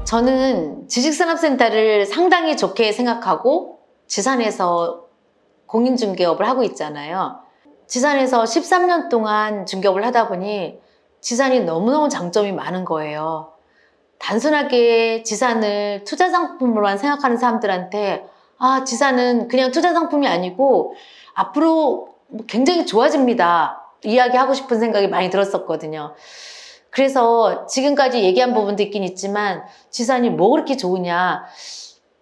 저는 지식산업센터를 상당히 좋게 생각하고 지산에서 공인중개업을 하고 있잖아요. 지산에서 13년 동안 중개업을 하다 보니 지산이 너무너무 장점이 많은 거예요. 단순하게 지산을 투자 상품으로만 생각하는 사람들한테 지산은 그냥 투자 상품이 아니고 앞으로 굉장히 좋아집니다. 이야기하고 싶은 생각이 많이 들었었거든요. 그래서 지금까지 얘기한 부분도 있긴 있지만 지산이 뭐 그렇게 좋으냐,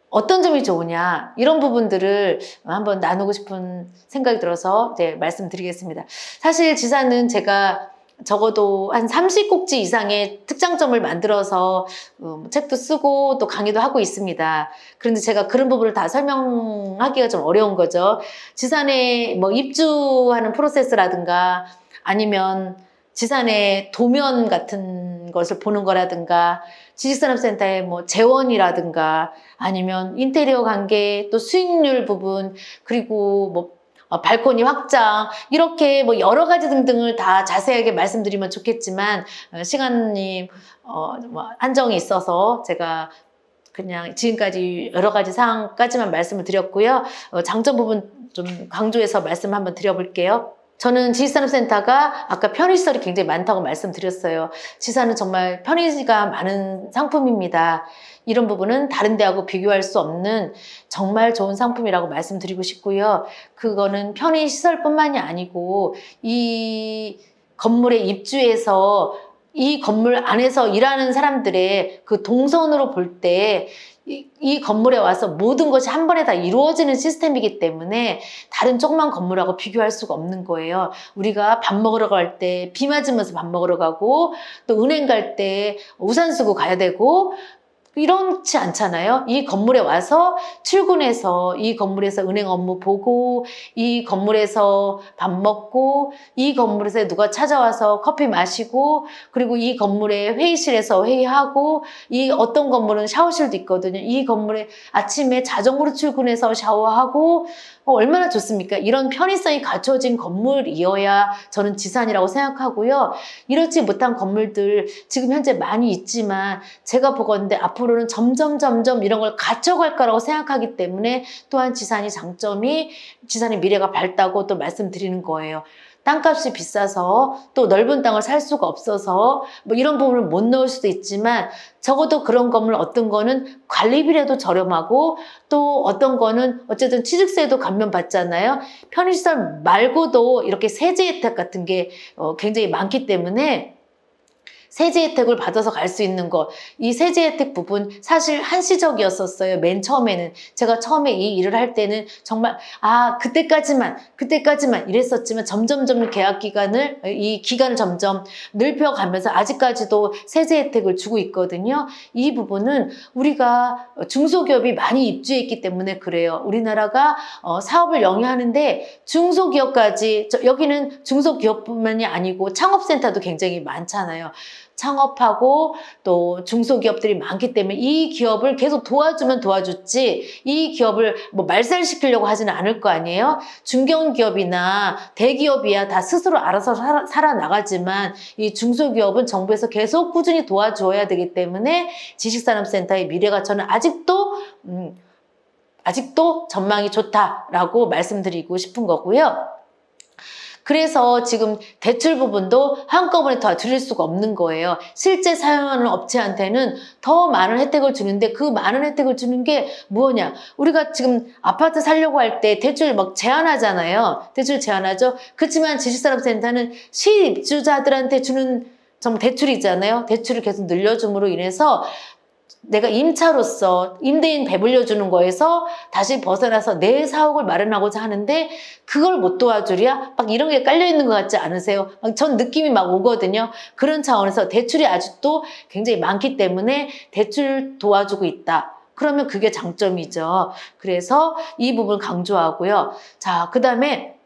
어떤 점이 좋으냐, 이런 부분들을 한번 나누고 싶은 생각이 들어서 말씀드리겠습니다. 사실 지산은 제가 적어도 한 30꼭지 이상의 특장점을 만들어서 책도 쓰고 또 강의도 하고 있습니다. 그런데 제가 그런 부분을 다 설명하기가 좀 어려운 거죠. 지산에 뭐 입주하는 프로세스라든가 아니면 지산의 도면 같은 것을 보는 거라든가 지식산업센터의 뭐 재원이라든가 아니면 인테리어 관계 또 수익률 부분 그리고 뭐 발코니 확장 이렇게 뭐 여러 가지 등등을 다 자세하게 말씀드리면 좋겠지만 시간이 뭐 한정이 있어서 제가 그냥 지금까지 여러 가지 사항까지만 말씀을 드렸고요. 장점 부분 좀 강조해서 말씀 한번 드려볼게요. 저는 지식산업센터가 아까 편의시설이 굉장히 많다고 말씀드렸어요. 지산은 정말 편의가 많은 상품입니다. 이런 부분은 다른 데하고 비교할 수 없는 정말 좋은 상품이라고 말씀드리고 싶고요. 그거는 편의시설뿐만이 아니고 이 건물에 입주해서 이 건물 안에서 일하는 사람들의 그 동선으로 볼 때 이 건물에 와서 모든 것이 한 번에 다 이루어지는 시스템이기 때문에 다른 조그만 건물하고 비교할 수가 없는 거예요. 우리가 밥 먹으러 갈 때 비 맞으면서 밥 먹으러 가고 또 은행 갈 때 우산 쓰고 가야 되고 이렇지 않잖아요. 이 건물에 와서 출근해서 이 건물에서 은행 업무 보고 이 건물에서 밥 먹고 이 건물에서 누가 찾아와서 커피 마시고 그리고 이 건물의 회의실에서 회의하고 이 어떤 건물은 샤워실도 있거든요. 이 건물에 아침에 자전거로 출근해서 샤워하고 얼마나 좋습니까? 이런 편의성이 갖춰진 건물이어야 저는 지산이라고 생각하고요. 이렇지 못한 건물들 지금 현재 많이 있지만 제가 보건대 앞으로는 점점 이런 걸 갖춰갈 거라고 생각하기 때문에 또한 지산의 미래가 밝다고 또 말씀드리는 거예요. 땅값이 비싸서 또 넓은 땅을 살 수가 없어서 뭐 이런 부분을 못 넣을 수도 있지만 적어도 그런 건물 어떤 거는 관리비라도 저렴하고 또 어떤 거는 어쨌든 취득세도 감면받잖아요. 편의시설 말고도 이렇게 세제 혜택 같은 게 굉장히 많기 때문에 세제 혜택을 받아서 갈 수 있는 것, 이 세제 혜택 부분 사실 한시적이었었어요. 맨 처음에는 제가 처음에 이 일을 할 때는 정말 그때까지만 이랬었지만 점점 계약 기간을 이 기간을 점점 넓혀가면서 아직까지도 세제 혜택을 주고 있거든요. 이 부분은 우리가 중소기업이 많이 입주했기 때문에 그래요. 우리나라가 사업을 영위하는데 중소기업까지 여기는 중소기업뿐만이 아니고 창업센터도 굉장히 많잖아요. 창업하고 또 중소기업들이 많기 때문에 이 기업을 계속 도와주면 도와줬지 이 기업을 뭐 말살시키려고 하지는 않을 거 아니에요. 중견기업이나 대기업이야 다 스스로 알아서 살아나가지만 이 중소기업은 정부에서 계속 꾸준히 도와줘야 되기 때문에 지식산업센터의 미래가 저는 아직도 전망이 좋다라고 말씀드리고 싶은 거고요. 그래서 지금 대출 부분도 한꺼번에 다 드릴 수가 없는 거예요. 실제 사용하는 업체한테는 더 많은 혜택을 주는데 그 많은 혜택을 주는 게 뭐냐? 우리가 지금 아파트 살려고 할 때 대출 막 제한하잖아요. 대출 제한하죠. 그렇지만 지식산업센터는 실입주자들한테 주는 정 대출이잖아요. 대출을 계속 늘려줌으로 인해서 내가 임차로서 임대인 배불려 주는 거에서 다시 벗어나서 내 사옥을 마련하고자 하는데 그걸 못 도와주랴? 막 이런 게 깔려 있는 것 같지 않으세요? 전 느낌이 막 오거든요. 그런 차원에서 대출이 아직도 굉장히 많기 때문에 대출 도와주고 있다. 그러면 그게 장점이죠. 그래서 이 부분 강조하고요. 자, 그 다음에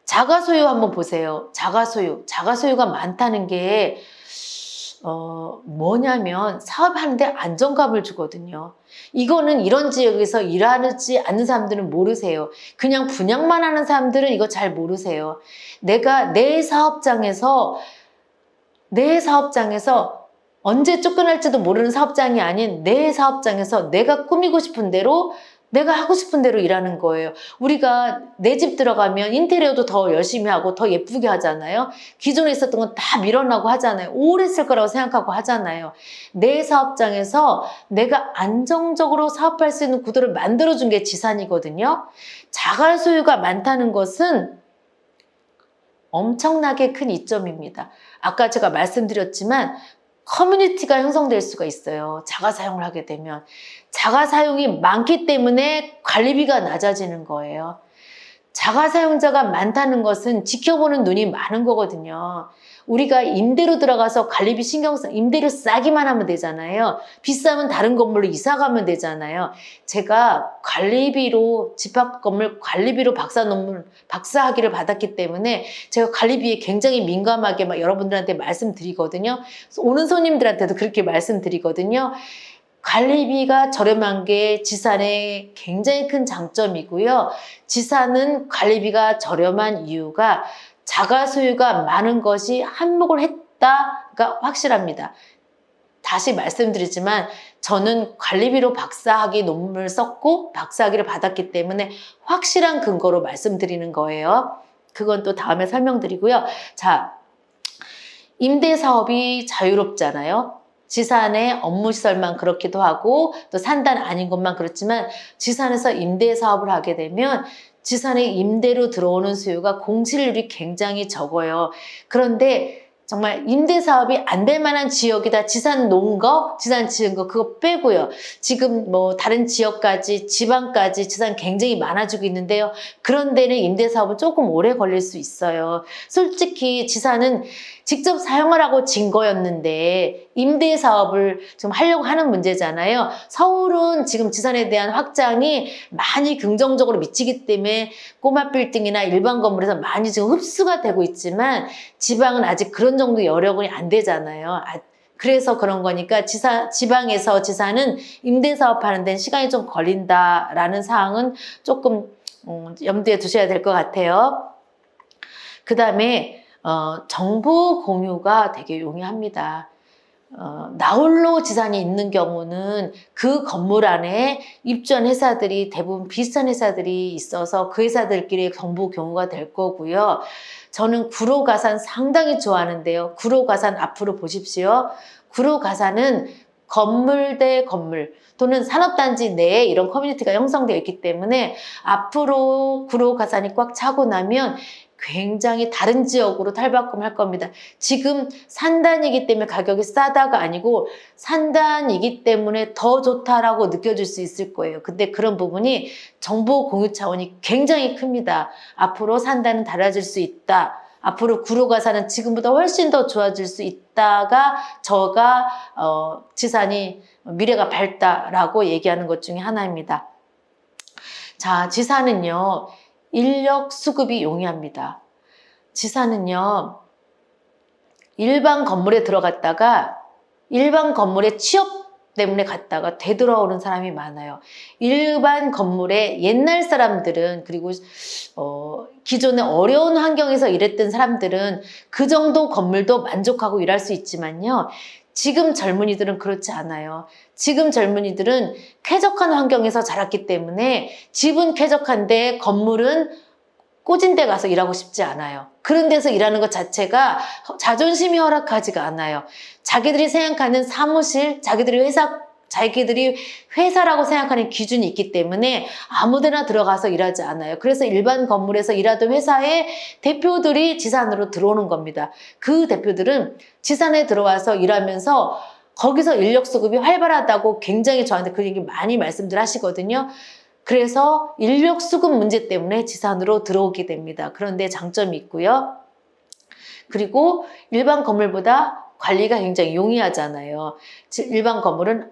자가소유 한번 보세요. 자가소유가 많다는 게 뭐냐면 사업하는데 안정감을 주거든요. 이거는 이런 지역에서 일하지 않는 사람들은 모르세요. 그냥 분양만 하는 사람들은 이거 잘 모르세요. 내가 내 사업장에서 언제 쫓겨날지도 모르는 사업장이 아닌 내 사업장에서 내가 꾸미고 싶은 대로 내가 하고 싶은 대로 일하는 거예요. 우리가 내 집 들어가면 인테리어도 더 열심히 하고 더 예쁘게 하잖아요. 기존에 있었던 건 다 밀어나고 하잖아요. 오래 쓸 거라고 생각하고 하잖아요. 내 사업장에서 내가 안정적으로 사업할 수 있는 구도를 만들어준 게 지산이거든요. 자가 소유가 많다는 것은 엄청나게 큰 이점입니다. 아까 제가 말씀드렸지만 커뮤니티가 형성될 수가 있어요. 자가 사용을 하게 되면. 자가 사용이 많기 때문에 관리비가 낮아지는 거예요. 자가 사용자가 많다는 것은 지켜보는 눈이 많은 거거든요. 우리가 임대로 들어가서 관리비 임대료 싸기만 하면 되잖아요. 비싸면 다른 건물로 이사 가면 되잖아요. 제가 관리비로 집합 건물 관리비로 박사학위를 받았기 때문에 제가 관리비에 굉장히 민감하게 막 여러분들한테 말씀드리거든요. 오는 손님들한테도 그렇게 말씀드리거든요. 관리비가 저렴한 게 지산의 굉장히 큰 장점이고요. 지산은 관리비가 저렴한 이유가 자가 소유가 많은 것이 한몫을 했다가 확실합니다. 다시 말씀드리지만 저는 관리비로 박사학위 논문을 썼고 박사학위를 받았기 때문에 확실한 근거로 말씀드리는 거예요. 그건 또 다음에 설명드리고요. 자, 임대사업이 자유롭잖아요. 지산의 업무시설만 그렇기도 하고 또 산단 아닌 것만 그렇지만 지산에서 임대사업을 하게 되면 지산의 임대로 들어오는 수요가 공실률이 굉장히 적어요. 그런데 정말 임대사업이 안 될 만한 지역이다. 지산 놓은 거, 지산 지은 거 그거 빼고요. 지금 뭐 다른 지역까지 지방까지 지산 굉장히 많아지고 있는데요. 그런 데는 임대사업은 조금 오래 걸릴 수 있어요. 솔직히 지산은 직접 사용하라고 진 거였는데 임대사업을 좀 하려고 하는 문제잖아요. 서울은 지금 지산에 대한 확장이 많이 긍정적으로 미치기 때문에 꼬마 빌딩이나 일반 건물에서 많이 지금 흡수가 되고 있지만 지방은 아직 그런 정도 여력이 안 되잖아요. 그래서 그런 거니까 지방에서 지산은 임대사업 하는 데는 시간이 좀 걸린다라는 사항은 조금 염두에 두셔야 될 것 같아요. 그 다음에 정보 공유가 되게 용이합니다. 나홀로 지산이 있는 경우는 그 건물 안에 입주한 회사들이 대부분 비슷한 회사들이 있어서 그 회사들끼리 정보 공유가 될 거고요. 저는 구로가산 상당히 좋아하는데요. 구로가산 앞으로 보십시오. 구로가산은 건물 대 건물 또는 산업단지 내에 이런 커뮤니티가 형성되어 있기 때문에 앞으로 구로가산이 꽉 차고 나면 굉장히 다른 지역으로 탈바꿈할 겁니다. 지금 산단이기 때문에 가격이 싸다가 아니고 산단이기 때문에 더 좋다라고 느껴질 수 있을 거예요. 근데 그런 부분이 정보 공유 차원이 굉장히 큽니다. 앞으로 산단은 달라질 수 있다. 앞으로 구로가산은 지금보다 훨씬 더 좋아질 수 있다가 지산이 미래가 밝다라고 얘기하는 것 중에 하나입니다. 자, 지산은요. 인력 수급이 용이합니다. 지산은요. 일반 건물에 들어갔다가 일반 건물에 취업 때문에 갔다가 되돌아오는 사람이 많아요. 일반 건물에 옛날 사람들은 그리고 기존에 어려운 환경에서 일했던 사람들은 그 정도 건물도 만족하고 일할 수 있지만요. 지금 젊은이들은 그렇지 않아요. 지금 젊은이들은 쾌적한 환경에서 자랐기 때문에 집은 쾌적한데 건물은 꽂은 데 가서 일하고 싶지 않아요. 그런 데서 일하는 것 자체가 자존심이 허락하지가 않아요. 자기들이 생각하는 사무실, 자기들이 회사라고 생각하는 기준이 있기 때문에 아무데나 들어가서 일하지 않아요. 그래서 일반 건물에서 일하던 회사의 대표들이 지산으로 들어오는 겁니다. 그 대표들은 지산에 들어와서 일하면서 거기서 인력 수급이 활발하다고 굉장히 저한테 그 얘기 많이 말씀들 하시거든요. 그래서 인력 수급 문제 때문에 지산으로 들어오게 됩니다. 그런데 장점이 있고요. 그리고 일반 건물보다 관리가 굉장히 용이하잖아요. 일반 건물은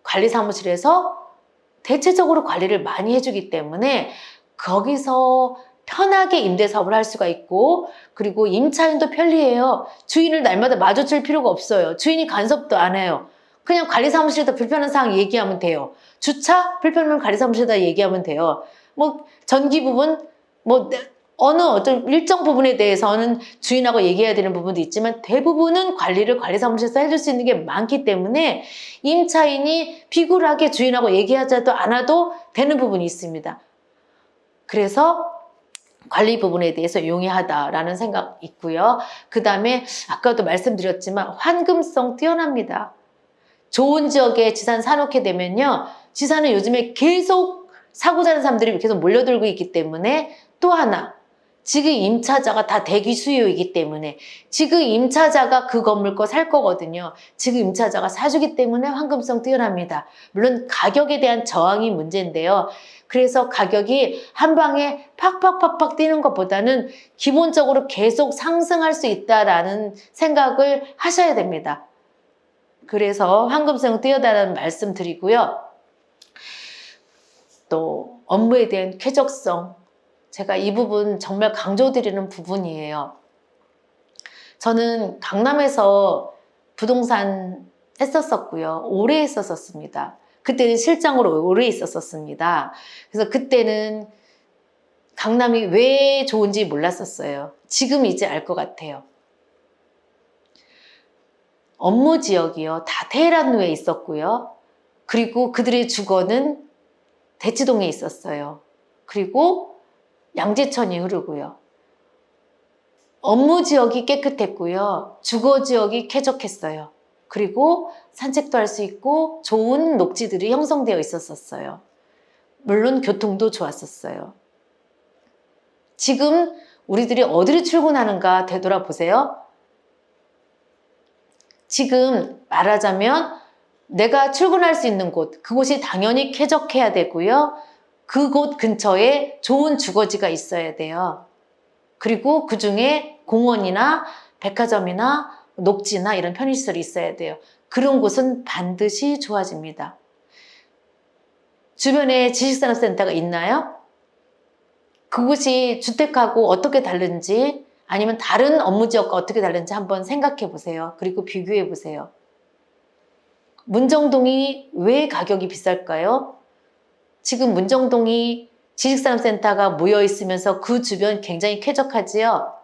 관리사무실에서 대체적으로 관리를 많이 해주기 때문에 거기서 편하게 임대사업을 할 수가 있고, 그리고 임차인도 편리해요. 주인을 날마다 마주칠 필요가 없어요. 주인이 간섭도 안 해요. 그냥 관리사무실에다 불편한 사항 얘기하면 돼요. 주차 불편한 관리사무실에다 얘기하면 돼요. 뭐 전기 부분, 뭐 어느 어떤 일정 부분에 대해서는 주인하고 얘기해야 되는 부분도 있지만 대부분은 관리를 관리사무실에서 해줄 수 있는 게 많기 때문에 임차인이 비굴하게 주인하고 얘기하지도 않아도 되는 부분이 있습니다. 그래서 관리 부분에 대해서 용이하다라는 생각 있고요. 그 다음에 아까도 말씀드렸지만 환금성 뛰어납니다. 좋은 지역에 지산 사놓게 되면요. 지산은 요즘에 계속 사고 자는 사람들이 계속 몰려들고 있기 때문에 또 하나 지금 임차자가 다 대기 수요이기 때문에 지금 임차자가 그 건물 거 살 거거든요. 지금 임차자가 사주기 때문에 환금성 뛰어납니다. 물론 가격에 대한 저항이 문제인데요. 그래서 가격이 한 방에 팍팍팍팍 뛰는 것보다는 기본적으로 계속 상승할 수 있다라는 생각을 하셔야 됩니다. 그래서 환금성 뛰어다라는 말씀 드리고요. 또 업무에 대한 쾌적성. 제가 이 부분 정말 강조드리는 부분이에요. 저는 강남에서 부동산 했었었고요. 오래 했었습니다. 그때는 실장으로 오래 있었습니다. 그래서 그때는 강남이 왜 좋은지 몰랐었어요. 지금 이제 알 것 같아요. 업무 지역이요. 다 테헤란로에 있었고요. 그리고 그들의 주거는 대치동에 있었어요. 그리고 양재천이 흐르고요. 업무 지역이 깨끗했고요. 주거 지역이 쾌적했어요. 그리고 산책도 할 수 있고 좋은 녹지들이 형성되어 있었어요. 물론 교통도 좋았었어요. 지금 우리들이 어디를 출근하는가 되돌아보세요. 지금 말하자면 내가 출근할 수 있는 곳, 그곳이 당연히 쾌적해야 되고요. 그곳 근처에 좋은 주거지가 있어야 돼요. 그리고 그 중에 공원이나 백화점이나 녹지나 이런 편의시설이 있어야 돼요. 그런 곳은 반드시 좋아집니다. 주변에 지식산업센터가 있나요? 그곳이 주택하고 어떻게 다른지 아니면 다른 업무 지역과 어떻게 다른지 한번 생각해 보세요. 그리고 비교해 보세요. 문정동이 왜 가격이 비쌀까요? 지금 문정동이 지식산업센터가 모여 있으면서 그 주변 굉장히 쾌적하지요?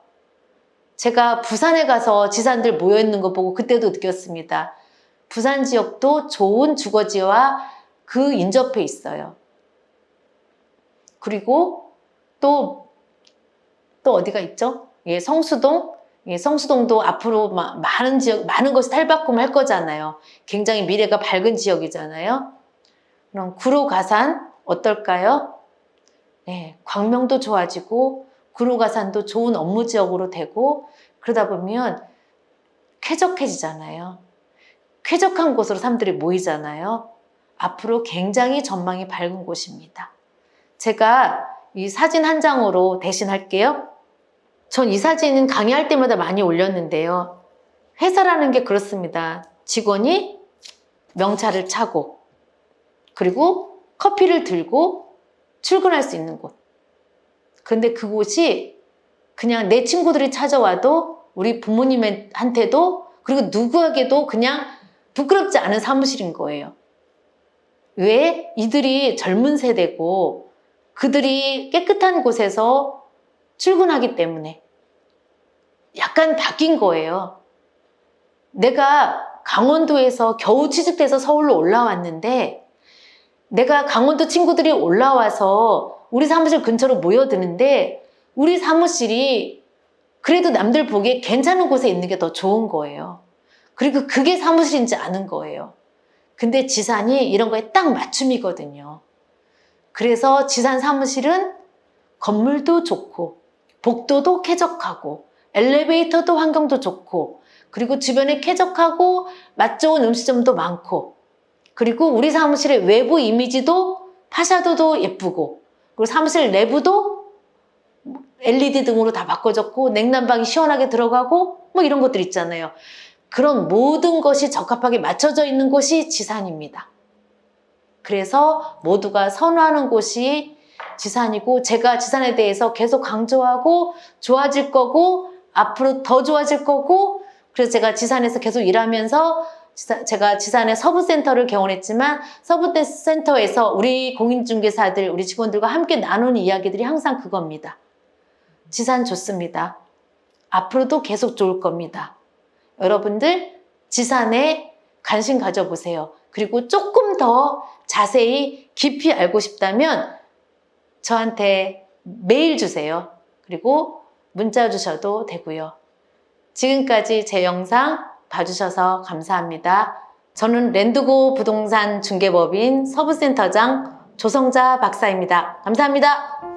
제가 부산에 가서 지산들 모여 있는 거 보고 그때도 느꼈습니다. 부산 지역도 좋은 주거지와 그 인접해 있어요. 그리고 또 어디가 있죠? 예, 성수동. 예, 성수동도 앞으로 많은 지역, 많은 것이 탈바꿈할 거잖아요. 굉장히 미래가 밝은 지역이잖아요. 그럼 구로가산 어떨까요? 네, 광명도 좋아지고 구로가산도 좋은 업무 지역으로 되고 그러다 보면 쾌적해지잖아요. 쾌적한 곳으로 사람들이 모이잖아요. 앞으로 굉장히 전망이 밝은 곳입니다. 제가 이 사진 한 장으로 대신할게요. 전 이 사진은 강의할 때마다 많이 올렸는데요. 회사라는 게 그렇습니다. 직원이 명찰을 차고 그리고 커피를 들고 출근할 수 있는 곳. 근데 그곳이 그냥 내 친구들이 찾아와도 우리 부모님한테도 그리고 누구에게도 그냥 부끄럽지 않은 사무실인 거예요. 왜? 이들이 젊은 세대고 그들이 깨끗한 곳에서 출근하기 때문에 약간 바뀐 거예요. 내가 강원도에서 겨우 취직돼서 서울로 올라왔는데 내가 강원도 친구들이 올라와서 우리 사무실 근처로 모여드는데 우리 사무실이 그래도 남들 보기에 괜찮은 곳에 있는 게 더 좋은 거예요. 그리고 그게 사무실인지 아는 거예요. 근데 지산이 이런 거에 딱 맞춤이거든요. 그래서 지산 사무실은 건물도 좋고 복도도 쾌적하고 엘리베이터도 환경도 좋고 그리고 주변에 쾌적하고 맛 좋은 음식점도 많고 그리고 우리 사무실의 외부 이미지도 파샤도도 예쁘고 그리고 사무실 내부도 LED 등으로 다 바꿔졌고 냉난방이 시원하게 들어가고 뭐 이런 것들 있잖아요. 그런 모든 것이 적합하게 맞춰져 있는 곳이 지산입니다. 그래서 모두가 선호하는 곳이 지산이고 제가 지산에 대해서 계속 강조하고 좋아질 거고 앞으로 더 좋아질 거고 그래서 제가 지산에서 계속 일하면서 제가 지산의 서부센터를 개원했지만 서부센터에서 우리 공인중개사들, 우리 직원들과 함께 나누는 이야기들이 항상 그겁니다. 지산 좋습니다. 앞으로도 계속 좋을 겁니다. 여러분들 지산에 관심 가져보세요. 그리고 조금 더 자세히 깊이 알고 싶다면 저한테 메일 주세요. 그리고 문자 주셔도 되고요. 지금까지 제 영상 봐주셔서 감사합니다. 저는 랜드고 부동산 중개법인 서부센터장 조성자 박사입니다. 감사합니다.